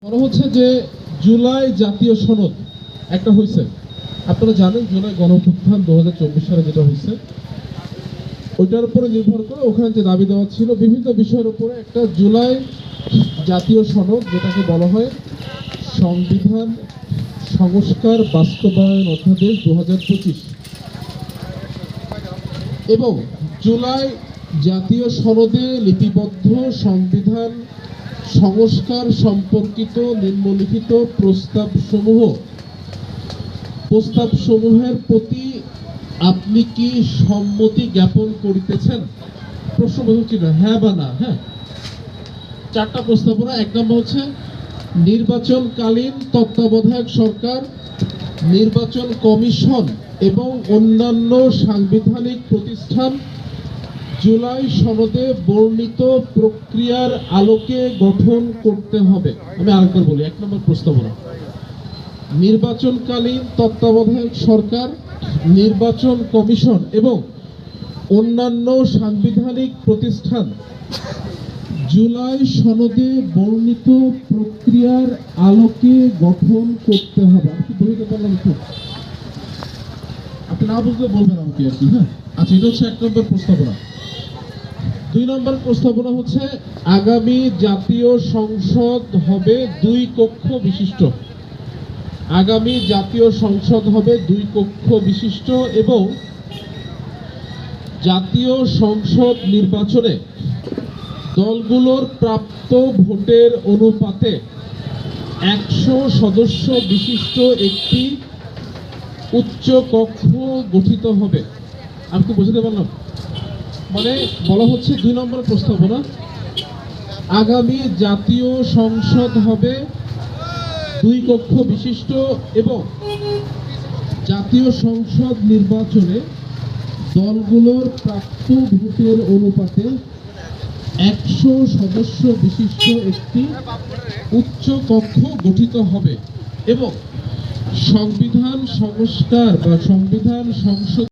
বড় হচ্ছে যে জুলাই জাতীয় সনদ একটা হয়েছে। আপনারা জানেন জুলাই গণঅভ্যুত্থান 2024 সালে যেটা হয়েছে ওইটার উপরে নির্ভর করে ওখানে যে দাবি দেওয়া ছিল বিভিন্ন বিষয়ের উপরে একটা জুলাই জাতীয় সনদ, যেটাকে বলা হয় সংবিধান সংস্কার বাস্তবায়ন অধ্যাদেশ 2025, এবং জুলাই জাতীয় সনদে লিপিবদ্ধ সংবিধান সংস্কার সম্পর্কিত নিম্নলিখিত প্রস্তাবসমূহের প্রতি আপনি কি সম্মতি জ্ঞাপন করিতেছেন? প্রশ্নবোধক চিহ্ন, হ্যাঁ বা না। হ্যাঁ, চারটা প্রস্তাবনা। এক নম্বর হচ্ছে নির্বাচনকালীন তত্ত্বাবধায়ক সরকার, নির্বাচন কমিশন এবং অন্যান্য সাংবিধানিক প্রতিষ্ঠান জুলাই সনদে বর্ণিত প্রক্রিয়ার আলোকে গঠন করতে হবে। আমি আরেকবার বলি, এক নম্বর প্রস্তাবনা, নির্বাচনকালীন তত্ত্বাবধায়ক সরকার, নির্বাচন কমিশন এবং অন্যান্য সাংবিধানিক প্রতিষ্ঠান জুলাই সনদে বর্ণিত প্রক্রিয়ার আলোকে গঠন করতে হবে। আমি বলতে পারলাম তো? আপনি না বুঝলে বলবেন আমাকে আর কি। হ্যাঁ, আচ্ছা, এটা হচ্ছে এক নম্বর প্রস্তাবনা। দুই নম্বর প্রস্তাবনা হচ্ছে আগামী জাতীয় সংসদ হবে দুই কক্ষ বিশিষ্ট। আগামী জাতীয় সংসদ হবে দুই কক্ষ বিশিষ্ট এবং জাতীয় সংসদ নির্বাচনে দলগুলোর প্রাপ্ত ভোটের অনুপাতে 100 সদস্য বিশিষ্ট একটি উচ্চ কক্ষ গঠিত হবে। আমি কি বুঝতে পারলাম? মানে বলা হচ্ছে দুই নম্বর প্রস্তাবনা, আগামী জাতীয় সংসদ হবে দুই কক্ষ বিশিষ্ট এবং জাতীয় সংসদ নির্বাচনে দলগুলোর প্রাপ্ত ভোটের অনুপাতে 100 সদস্য বিশিষ্ট একটি উচ্চ কক্ষ গঠিত হবে এবং সংবিধান সংস্কার বা সংবিধান সংশোধন